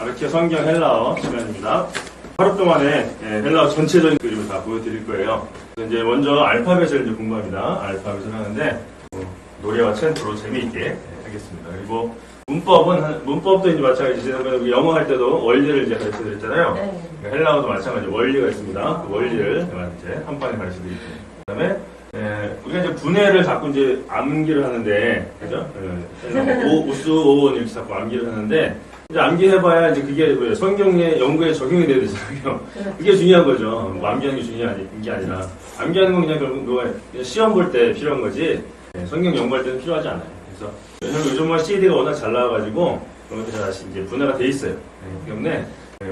아르케 성경 헬라어 시간입니다. 하루 동안에 헬라어 전체적인 그림을 다 보여드릴 거예요. 이제 먼저 알파벳을 이제 공부합니다. 알파벳을 하는데 노래와 챈트로 재미있게 하겠습니다. 그리고 문법도 이제 마찬가지. 지난번에 영어 할 때도 원리를 이제 가르쳐 드렸잖아요. 그러니까 헬라어도 마찬가지 원리가 있습니다. 그 원리를 이제 한 번에 가르쳐 드릴게요. 그다음에 우리가 이제 분해를 자꾸 이제 암기를 하는데, 그죠? 우수, 오온 이렇게 자꾸 암기를 하는데, 이제 암기해봐야 이제 그게 뭐예요? 성경의 연구에 적용이 돼야 되잖아요. 그게 중요한 거죠. 뭐 암기하는 게 중요한 게 아니라. 암기하는 건 그냥 결국 그냥 시험 볼 때 필요한 거지, 성경 연구할 때는 필요하지 않아요. 그래서, 왜냐면 요즘은 CD가 워낙 잘 나와가지고, 그런 것들이 다시 이제 분해가 돼 있어요. 때문에,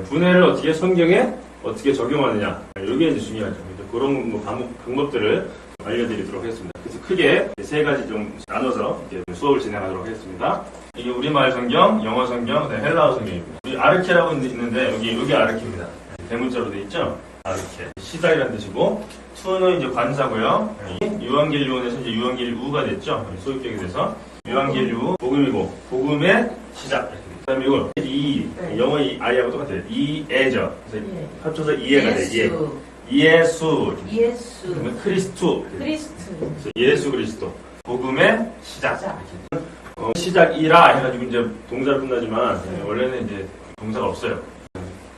분해를 어떻게 성경에 어떻게 적용하느냐. 이게 이제 중요하죠. 그런 뭐 방법들을 알려드리도록 하겠습니다. 그래서 크게 세 가지 좀 나눠서 이렇게 수업을 진행하도록 하겠습니다. 이게 우리말 성경, 영어 성경, 헬라어 성경입니다. 여기 아르케라고 있는데 여기 아르케입니다. 대문자로 되어 있죠? 아르케. 시작이라는 뜻이고, 수는 이제 관사고요. 유한겔리온에서 이제 유한겔리우가 됐죠? 소유격이 돼서 유한겔리우 복음이고, 복음의 시작. 그다음에 이거 영어 아이하고 똑같아요. 이에죠. 그래서 합쳐서 이에가 돼요. 예수. 크리스투. 예수 그리스도. 복음의 시작. 시작이라 해가지고 이제 동사로 끝나지만 원래는 이제 동사가 없어요.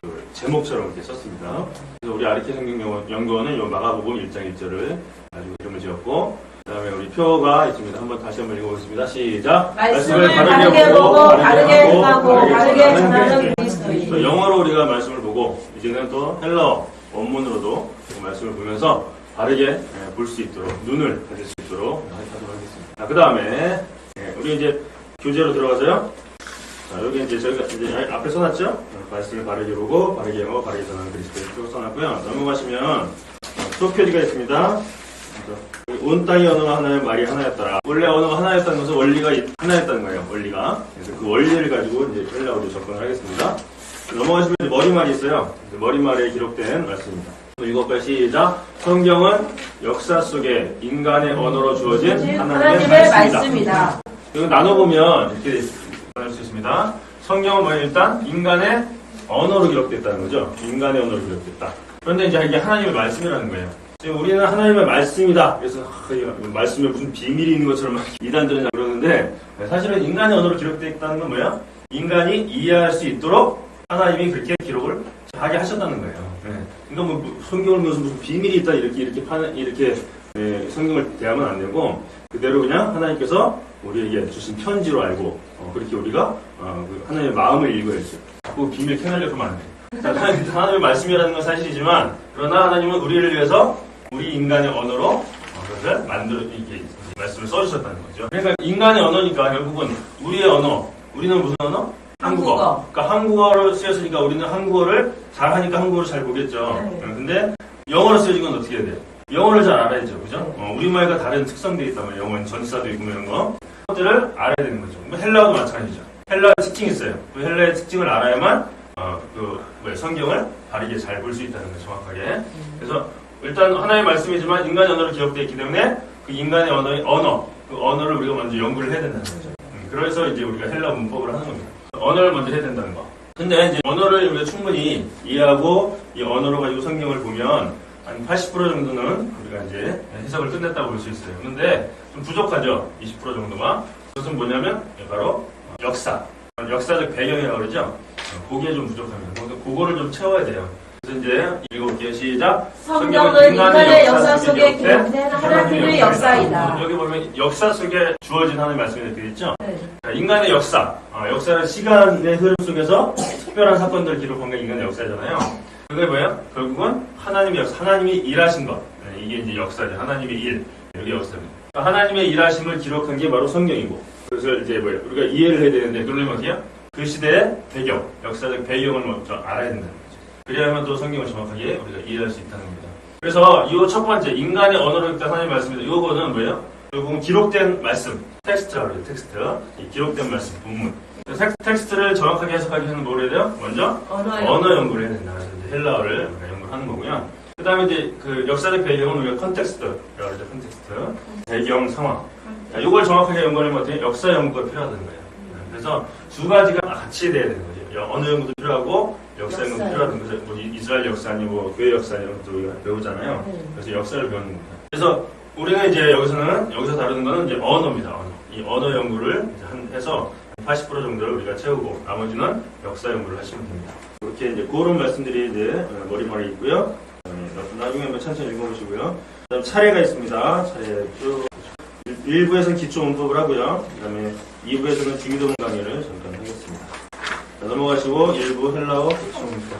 그 제목처럼 이렇게 썼습니다. 그래서 우리 아르케 성경 연구원은 요 마가복음 1장 1절을 가지고 이름을 지었고, 그다음에 우리 표가 있습니다. 다시 한번 읽어보겠습니다. 시작. 말씀을 바르게 보고 바르게 행하고 바르게 전하는 그리스도인. 영어로 우리가 말씀을 보고 이제는 또 헬라어 원문으로도 말씀을 보면서 바르게 볼 수 있도록, 눈을 가질 수 있도록 하도록 하겠습니다. 그 다음에 우리 이제 교재로 들어가서요. 자, 여기 이제 저희가 이제 앞에 써놨죠? 말씀을 바르게 보고 바르게 영어 바르게 전하는 그리스도를 써놨고요. 넘어가시면 수표지가 있습니다. 온 땅의 언어가 하나의 말이 하나였더라. 원래 언어가 하나였다는 것은 원리가 하나였다는 거예요. 원리가. 그래서 그 원리를 가지고 이제 헬라어로 접근을 하겠습니다. 넘어가시면 머리말이 있어요. 머리말에 기록된 말씀입니다. 읽어볼까요? 시작. 성경은 역사 속에 인간의 언어로 주어진 하나님의 말씀이다. 이거 나눠보면 이렇게 나눌 수 있습니다. 성경은 뭐예요? 일단 인간의 언어로 기록됐다는 거죠. 인간의 언어로 기록됐다. 그런데 이제 이게 하나님의 말씀이라는 거예요. 지금 우리는 하나님의 말씀이다. 그래서 말씀에 무슨 비밀이 있는 것처럼 이단들은 그러는데, 사실은 인간의 언어로 기록되어 있다는 건 뭐야? 인간이 이해할 수 있도록 하나님이 그렇게 기록을 하게 하셨다는 거예요. 그러니까 뭐 성경을 무슨 비밀이 있다 이렇게 성경을 대하면 안 되고, 그대로 그냥 하나님께서 우리에게 주신 편지로 알고 그렇게 우리가 하나님의 마음을 읽어야죠. 자꾸 비밀 캐내려고 하면 안 돼요. 하나님의 말씀이라는 건 사실이지만, 그러나 하나님은 우리를 위해서 우리 인간의 언어로 그것을 이렇게 말씀을 써주셨다는 거죠. 그러니까 인간의 언어니까 결국은 우리의 언어, 우리는 무슨 언어? 한국어. 그러니까 한국어로 쓰였으니까 우리는 한국어를 잘하니까 한국어를 잘 보겠죠. 근데 영어로 쓰여진 건 어떻게 해야 돼요? 영어를 잘 알아야죠. 그죠? 우리말과 다른 특성들이 있단 말이에요. 영어는 전사도 있고 이런 거. 그것들을 알아야 되는 거죠. 헬라어도 마찬가지죠. 헬라어 특징이 있어요. 그 헬라어의 특징을 알아야만 성경을 바르게 잘 볼 수 있다는 거죠. 정확하게. 그래서 일단 하나의 말씀이지만 인간의 언어로 기록되어 있기 때문에 그 인간의 그 언어를 우리가 먼저 연구를 해야 된다는 거죠. 그래서 이제 우리가 헬라어 문법을 하는 겁니다. 언어를 먼저 해야 된다는 거. 근데 이제 언어를 우리가 충분히 이해하고 이 언어로 가지고 성경을 보면 한 80% 정도는 우리가 이제 해석을 끝냈다고 볼 수 있어요. 근데 좀 부족하죠. 20% 정도가. 그것은 뭐냐면 바로 역사적 배경이라고 그러죠. 그게 좀 부족합니다. 그거를 좀 채워야 돼요. 그래서 이제 읽어볼게요. 시작. 성경은 인간의 역사 속에 기록된 하나님의 역사이다. 여기 보면 역사 속에 주어진 하나님의 말씀이 이렇게 있죠. 인간의 역사. 역사는 시간의 흐름 속에서 특별한 사건들을 기록한 게 인간의 역사잖아요. 그게 뭐예요? 결국은 하나님의 역사, 하나님이 일하신 것. 이게 이제 역사죠. 하나님의 일. 이게 역사입니다. 하나님의 일하심을 기록한 게 바로 성경이고. 그래서 이제 우리가 이해를 해야 되는데, 그러려면 어떻게요? 그 시대의 배경, 역사적 배경을 먼저 알아야 된다는 거죠. 그래야만 또 성경을 정확하게 우리가 이해할 수 있다는 겁니다. 그래서 이 첫 번째, 인간의 언어로 읽다 하나님의 말씀입니다. 이거는 뭐예요? 결국은 기록된 말씀, 텍스트라고 해요. 텍스트. 이 기록된 말씀, 본문. 텍스트를 정확하게 해석하기 위해서는 뭘 해야 돼요? 먼저 언어 연구를 해야 된다. 그래서 이제 헬라어를 연구를 하는 거고요. 그 다음에 이제 그 역사적 배경은 우리가 컨텍스트라고 하죠. 컨텍스트. 배경, 상황. 이걸 정확하게 연구하려면 어떻게 역사 연구가 필요하다는 거예요. 그래서 두 가지가 같이 돼야 되는 거죠. 언어 연구도 필요하고 역사 연구도 필요하는 거죠. 뭐 이스라엘 역사니 뭐 교회 역사니 이런 것도 우리가 배우잖아요. 그래서 역사를 배우는 겁니다. 그래서 우리는 이제 여기서 다루는 거는 이제 언어입니다. 언어. 이 언어 연구를 이제 해서 80% 정도를 우리가 채우고 나머지는 역사 연구를 하시면 됩니다. 이렇게 이제 그런 말씀들이 이제 머리말이 있고요. 나중에 한번 천천히 읽어보시고요. 그다음 차례가 있습니다. 차례 쭉 1부에서는 기초 문법을 하고요. 그다음에 2부에서는 주기도문 강의를 잠깐 하겠습니다. 자, 넘어가시고 1부 헬라어 기초 문법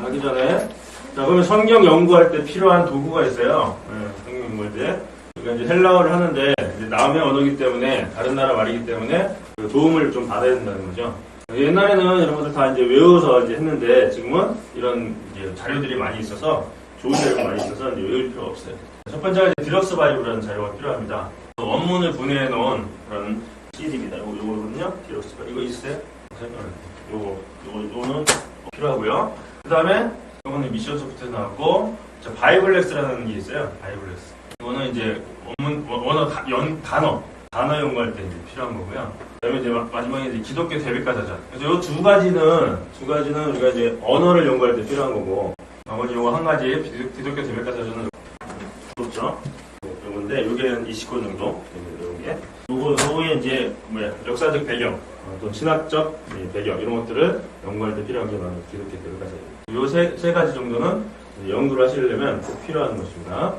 하기 전에 자 그러면 성경 연구할 때 필요한 도구가 있어요. 성경 연구할 때 그러니까 이제 헬라어를 하는데 이제 남의 언어이기 때문에 다른 나라 말이기 때문에 그 도움을 좀 받아야 된다는 거죠. 옛날에는 여러분들 다 이제 외워서 이제 했는데 지금은 이런 이제 자료들이 많이 있어서 좋은 자료가 많이 있어서 이제 외울 필요가 없어요. 첫 번째가 이제 디럭스 바이블이라는 자료가 필요합니다. 원문을 분해해 놓은 그런 CD입니다. 요거거든요. 디럭스 바이블 이거 있어요? 요거는 필요하고요. 그 다음에 이거는 미션 소프트에서 나왔고 바이블렉스라는 게 있어요. 바이블렉스. 이거는 이제 원어 단어 연구할 때 이제 필요한 거고요. 그다음에 이제 마지막에 이제 기독교 대백과사전. 그래서 이 두 가지는 우리가 이제 언어를 연구할 때 필요한 거고, 나머지 요거 한 가지 기독교 대백과사전은 그렇죠. 요건데 요게는 20권 정도 요게. 요거에 이제 역사적 배경, 또 신학적 배경 이런 것들을 연구할 때 필요한 게 기독교 대백과사전. 요 세 가지 정도는 연구를 하시려면 꼭 필요한 것입니다.